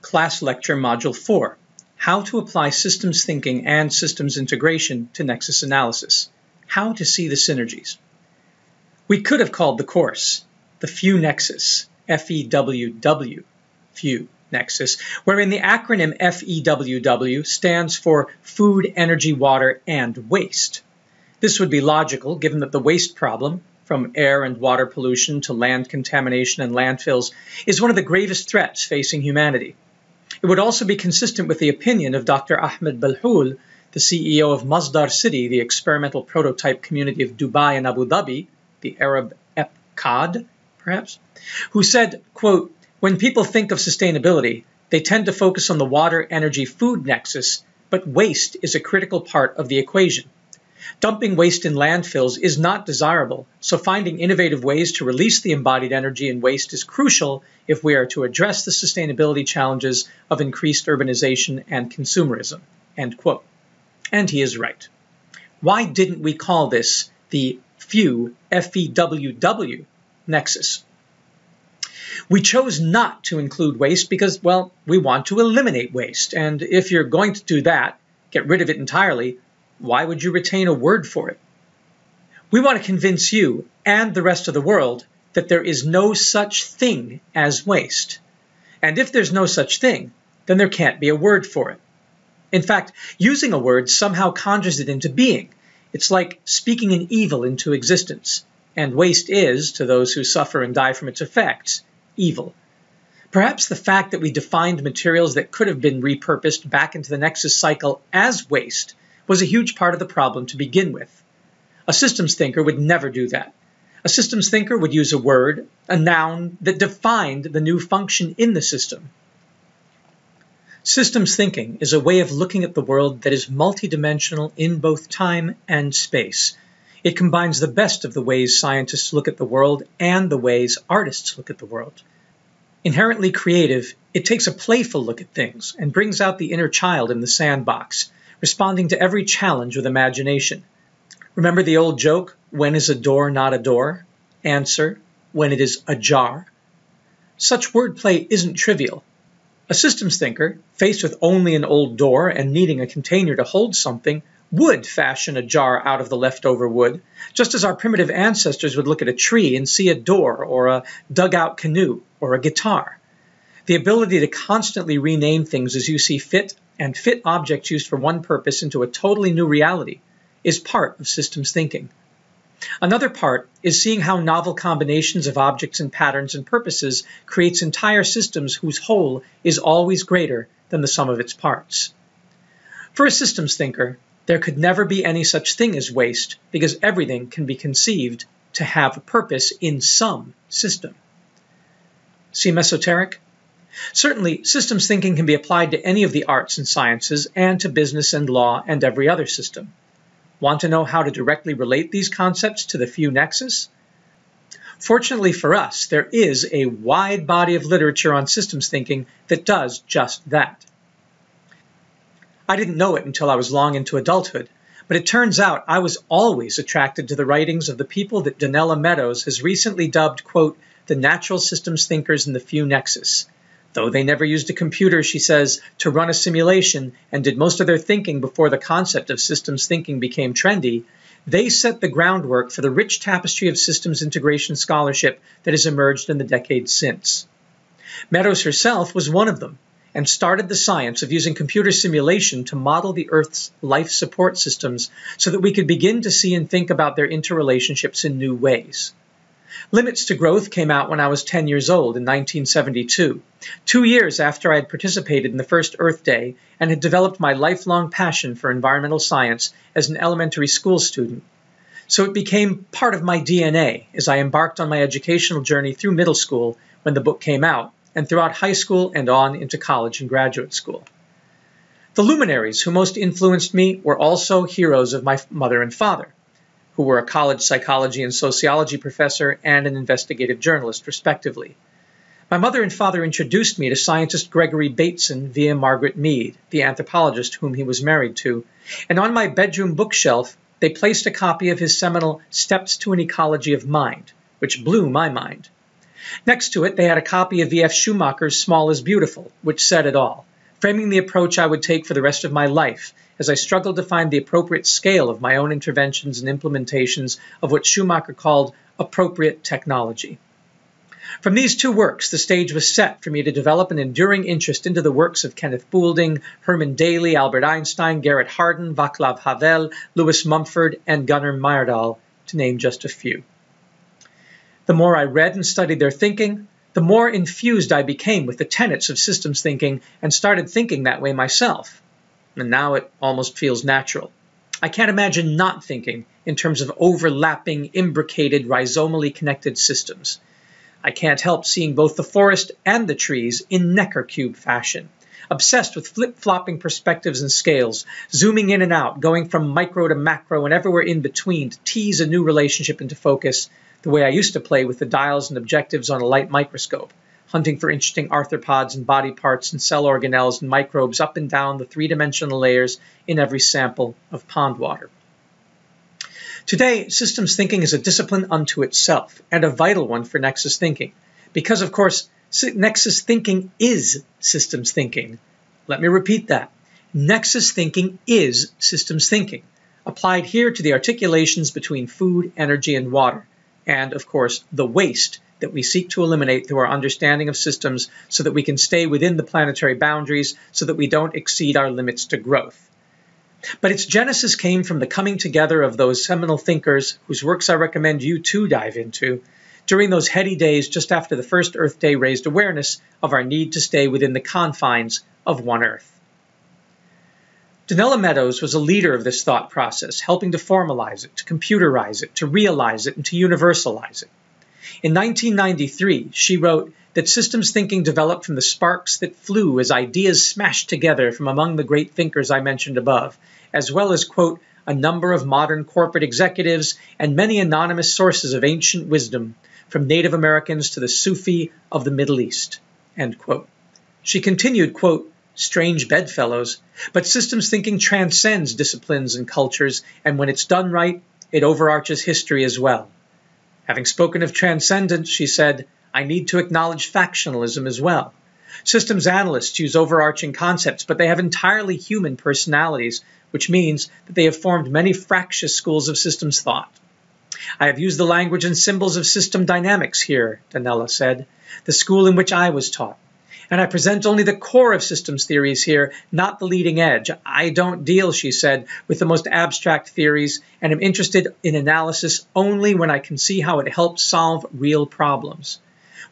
Class Lecture Module 4, How to Apply Systems Thinking and Systems Integration to Nexus Analysis, How to See the Synergies. We could have called the course the Ph3 Nexus, F-E-W-W, Ph3 Nexus, wherein the acronym F-E-W-W stands for Food, Energy, Water, and Waste. This would be logical, given that the waste problem, from air and water pollution to land contamination and landfills, is one of the gravest threats facing humanity. It would also be consistent with the opinion of Dr. Ahmed Belhoul, the CEO of Masdar City, the experimental prototype community of Dubai and Abu Dhabi, the Arab EPCAD, perhaps, who said, quote, "When people think of sustainability, they tend to focus on the water, energy, food nexus, but waste is a critical part of the equation. Dumping waste in landfills is not desirable, so finding innovative ways to release the embodied energy in waste is crucial if we are to address the sustainability challenges of increased urbanization and consumerism." End quote. And he is right. Why didn't we call this the Ph3, F-E-W-W, Nexus? We chose not to include waste because, well, we want to eliminate waste. And if you're going to do that, get rid of it entirely, why would you retain a word for it? We want to convince you and the rest of the world that there is no such thing as waste. And if there's no such thing, then there can't be a word for it. In fact, using a word somehow conjures it into being. It's like speaking an evil into existence. And waste is, to those who suffer and die from its effects, evil. Perhaps the fact that we defined materials that could have been repurposed back into the Nexus cycle as waste was a huge part of the problem to begin with. A systems thinker would never do that. A systems thinker would use a word, a noun, that defined the new function in the system. Systems thinking is a way of looking at the world that is multidimensional in both time and space. It combines the best of the ways scientists look at the world and the ways artists look at the world. Inherently creative, it takes a playful look at things and brings out the inner child in the sandbox, responding to every challenge with imagination. Remember the old joke, when is a door not a door? Answer, when it is ajar. Such wordplay isn't trivial. A systems thinker, faced with only an old door and needing a container to hold something, would fashion a jar out of the leftover wood, just as our primitive ancestors would look at a tree and see a door or a dugout canoe or a guitar. The ability to constantly rename things as you see fit and fit objects used for one purpose into a totally new reality is part of systems thinking. Another part is seeing how novel combinations of objects and patterns and purposes creates entire systems whose whole is always greater than the sum of its parts. For a systems thinker, there could never be any such thing as waste because everything can be conceived to have a purpose in some system. Seem esoteric? Certainly, systems thinking can be applied to any of the arts and sciences and to business and law and every other system. Want to know how to directly relate these concepts to the Ph3 Nexus? Fortunately for us, there is a wide body of literature on systems thinking that does just that. I didn't know it until I was long into adulthood, but it turns out I was always attracted to the writings of the people that Donella Meadows has recently dubbed, quote, the natural systems thinkers in the Ph3 Nexus. Though they never used a computer, she says, to run a simulation and did most of their thinking before the concept of systems thinking became trendy, they set the groundwork for the rich tapestry of systems integration scholarship that has emerged in the decades since. Meadows herself was one of them and started the science of using computer simulation to model the Earth's life support systems so that we could begin to see and think about their interrelationships in new ways. Limits to Growth came out when I was 10 years old in 1972, 2 years after I had participated in the first Earth Day and had developed my lifelong passion for environmental science as an elementary school student. So it became part of my DNA as I embarked on my educational journey through middle school when the book came out, and throughout high school and on into college and graduate school. The luminaries who most influenced me were also heroes of my mother and father, who were a college psychology and sociology professor and an investigative journalist, respectively. My mother and father introduced me to scientist Gregory Bateson via Margaret Mead, the anthropologist whom he was married to, and on my bedroom bookshelf they placed a copy of his seminal Steps to an Ecology of Mind, which blew my mind. Next to it, they had a copy of V.F. Schumacher's Small is Beautiful, which said it all, framing the approach I would take for the rest of my life as I struggled to find the appropriate scale of my own interventions and implementations of what Schumacher called appropriate technology. From these two works, the stage was set for me to develop an enduring interest into the works of Kenneth Boulding, Herman Daly, Albert Einstein, Garrett Hardin, Václav Havel, Lewis Mumford, and Gunnar Myrdal, to name just a few. The more I read and studied their thinking, the more infused I became with the tenets of systems thinking and started thinking that way myself. And now it almost feels natural. I can't imagine not thinking in terms of overlapping, imbricated, rhizomally connected systems. I can't help seeing both the forest and the trees in Necker cube fashion, obsessed with flip-flopping perspectives and scales, zooming in and out, going from micro to macro and everywhere in between to tease a new relationship into focus, the way I used to play with the dials and objectives on a light microscope, hunting for interesting arthropods and body parts and cell organelles and microbes up and down the three-dimensional layers in every sample of pond water. Today, systems thinking is a discipline unto itself and a vital one for Nexus thinking, because, of course, Nexus thinking is systems thinking. Let me repeat that. Nexus thinking is systems thinking, applied here to the articulations between food, energy, and water, and, of course, the waste that we seek to eliminate through our understanding of systems so that we can stay within the planetary boundaries so that we don't exceed our limits to growth. But its genesis came from the coming together of those seminal thinkers whose works I recommend you too dive into during those heady days just after the first Earth Day raised awareness of our need to stay within the confines of one Earth. Donella Meadows was a leader of this thought process, helping to formalize it, to computerize it, to realize it, and to universalize it. In 1993, she wrote that systems thinking developed from the sparks that flew as ideas smashed together from among the great thinkers I mentioned above, as well as, quote, a number of modern corporate executives and many anonymous sources of ancient wisdom, from Native Americans to the Sufi of the Middle East, end quote. She continued, quote, strange bedfellows, but systems thinking transcends disciplines and cultures, and when it's done right, it overarches history as well. Having spoken of transcendence, she said, I need to acknowledge factionalism as well. Systems analysts use overarching concepts, but they have entirely human personalities, which means that they have formed many fractious schools of systems thought. I have used the language and symbols of system dynamics here, Donella said, the school in which I was taught. And I present only the core of systems theories here, not the leading edge. I don't deal, she said, with the most abstract theories, and am interested in analysis only when I can see how it helps solve real problems.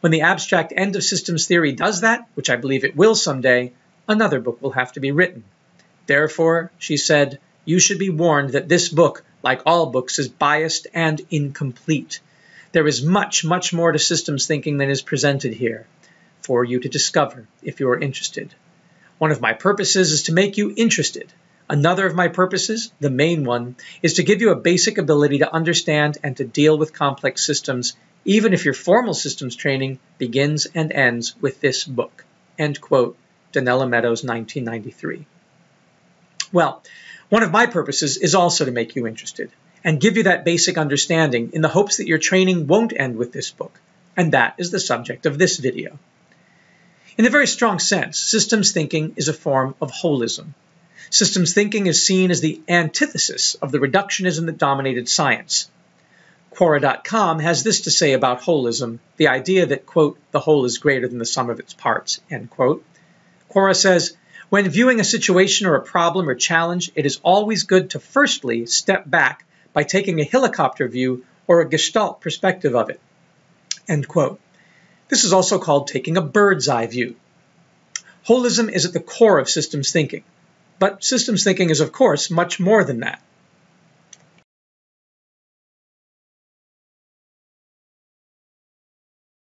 When the abstract end of systems theory does that, which I believe it will someday, another book will have to be written. Therefore, she said, you should be warned that this book, like all books, is biased and incomplete. There is much, much more to systems thinking than is presented here for you to discover if you are interested. One of my purposes is to make you interested. Another of my purposes, the main one, is to give you a basic ability to understand and to deal with complex systems, even if your formal systems training begins and ends with this book. End quote, Donella Meadows, 1993. Well, one of my purposes is also to make you interested and give you that basic understanding in the hopes that your training won't end with this book. And that is the subject of this video. In a very strong sense, systems thinking is a form of holism. Systems thinking is seen as the antithesis of the reductionism that dominated science. Quora.com has this to say about holism, the idea that, quote, the whole is greater than the sum of its parts, end quote. Quora says, when viewing a situation or a problem or challenge, it is always good to firstly step back by taking a helicopter view or a gestalt perspective of it, end quote. This is also called taking a bird's eye view. Holism is at the core of systems thinking, but systems thinking is, of course, much more than that.